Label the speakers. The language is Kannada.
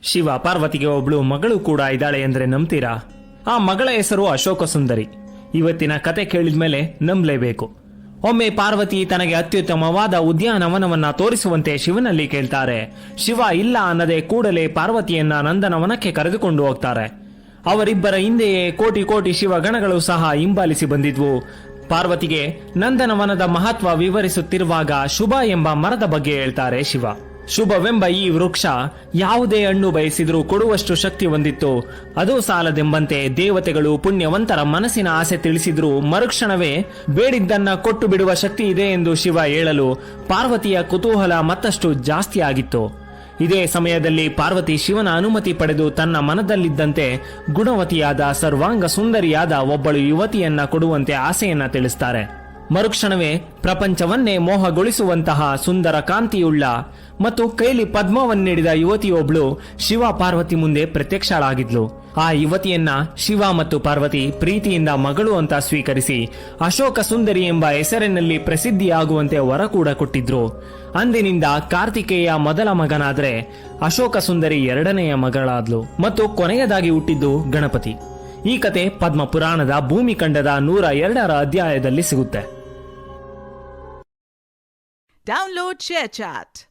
Speaker 1: ಶಿವ ಪಾರ್ವತಿಗೆ ಒಬ್ಳು ಮಗಳು ಕೂಡ ಇದ್ದಾಳೆ ಎಂದ್ರೆ ನಂಬ್ತೀರಾ? ಆ ಮಗಳ ಹೆಸರು ಅಶೋಕ ಸುಂದರಿ. ಇವತ್ತಿನ ಕತೆ ಕೇಳಿದ್ಮೇಲೆ ನಂಬಲೇಬೇಕು. ಒಮ್ಮೆ ಪಾರ್ವತಿ ತನಗೆ ಅತ್ಯುತ್ತಮವಾದ ಉದ್ಯಾನವನವನ್ನ ತೋರಿಸುವಂತೆ ಶಿವನಲ್ಲಿ ಕೇಳ್ತಾರೆ. ಶಿವ ಇಲ್ಲ ಅನ್ನದೇ ಕೂಡಲೇ ಪಾರ್ವತಿಯನ್ನ ನಂದನವನಕ್ಕೆ ಕರೆದುಕೊಂಡು ಹೋಗ್ತಾರೆ. ಅವರಿಬ್ಬರ ಹಿಂದೆಯೇ ಕೋಟಿ ಕೋಟಿ ಶಿವಗಣಗಳು ಸಹ ಹಿಂಬಾಲಿಸಿ ಬಂದಿದ್ವು. ಪಾರ್ವತಿಗೆ ನಂದನವನದ ಮಹತ್ವ ವಿವರಿಸುತ್ತಿರುವಾಗ ಶುಭ ಎಂಬ ಮರದ ಬಗ್ಗೆ ಹೇಳ್ತಾರೆ ಶಿವ. ಶುಭವೆಂಬ ಈ ವೃಕ್ಷ ಯಾವುದೇ ಹಣ್ಣು ಬಯಸಿದ್ರೂ ಕೊಡುವಷ್ಟು ಶಕ್ತಿ ಹೊಂದಿತ್ತು. ಅದು ಸಾಲದೆಂಬಂತೆ ದೇವತೆಗಳು ಪುಣ್ಯವಂತರ ಮನಸ್ಸಿನ ಆಸೆ ತಿಳಿಸಿದ್ರೂ ಮರುಕ್ಷಣವೇ ಬೇಡಿದ್ದನ್ನ ಕೊಟ್ಟು ಬಿಡುವ ಶಕ್ತಿ ಇದೆ ಎಂದು ಶಿವ ಹೇಳಲು ಪಾರ್ವತಿಯ ಕುತೂಹಲ ಮತ್ತಷ್ಟು ಜಾಸ್ತಿ ಆಗಿತ್ತು. ಇದೇ ಸಮಯದಲ್ಲಿ ಪಾರ್ವತಿ ಶಿವನ ಅನುಮತಿ ಪಡೆದು ತನ್ನ ಮನದಲ್ಲಿದ್ದಂತೆ ಗುಣವತಿಯಾದ ಸರ್ವಾಂಗ ಸುಂದರಿಯಾದ ಒಬ್ಬಳು ಯುವತಿಯನ್ನ ಕೊಡುವಂತೆ ಆಸೆಯನ್ನ ತಿಳಿಸ್ತಾರೆ. ಮರುಕ್ಷಣವೇ ಪ್ರಪಂಚವನ್ನೇ ಮೋಹಗೊಳಿಸುವಂತಹ ಸುಂದರ ಕಾಂತಿಯುಳ್ಳ ಮತ್ತು ಕೈಲಿ ಪದ್ಮವನ್ನಿಡಿದ ಯುವತಿಯೊಬ್ಳು ಶಿವ ಪಾರ್ವತಿ ಮುಂದೆ ಪ್ರತ್ಯಕ್ಷಳಾಗಿದ್ಲು. ಆ ಯುವತಿಯನ್ನ ಶಿವ ಮತ್ತು ಪಾರ್ವತಿ ಪ್ರೀತಿಯಿಂದ ಮಗಳು ಅಂತ ಸ್ವೀಕರಿಸಿ ಅಶೋಕ ಸುಂದರಿ ಎಂಬ ಹೆಸರಿನಲ್ಲಿ ಪ್ರಸಿದ್ಧಿಯಾಗುವಂತೆ ವರ ಕೂಡ ಕೊಟ್ಟಿದ್ರು. ಅಂದಿನಿಂದ ಕಾರ್ತಿಕೇಯ ಮೊದಲ ಮಗನಾದ್ರೆ ಅಶೋಕ ಸುಂದರಿ ಎರಡನೆಯ ಮಗಳಾದ್ಲು ಮತ್ತು ಕೊನೆಯದಾಗಿ ಹುಟ್ಟಿದ್ದು ಗಣಪತಿ. ಈ ಕತೆ ಪದ್ಮ ಪುರಾಣದ ಭೂಮಿಖಂಡದ 102ರ ಅಧ್ಯಾಯದಲ್ಲಿ ಸಿಗುತ್ತೆ.
Speaker 2: Download ShareChat.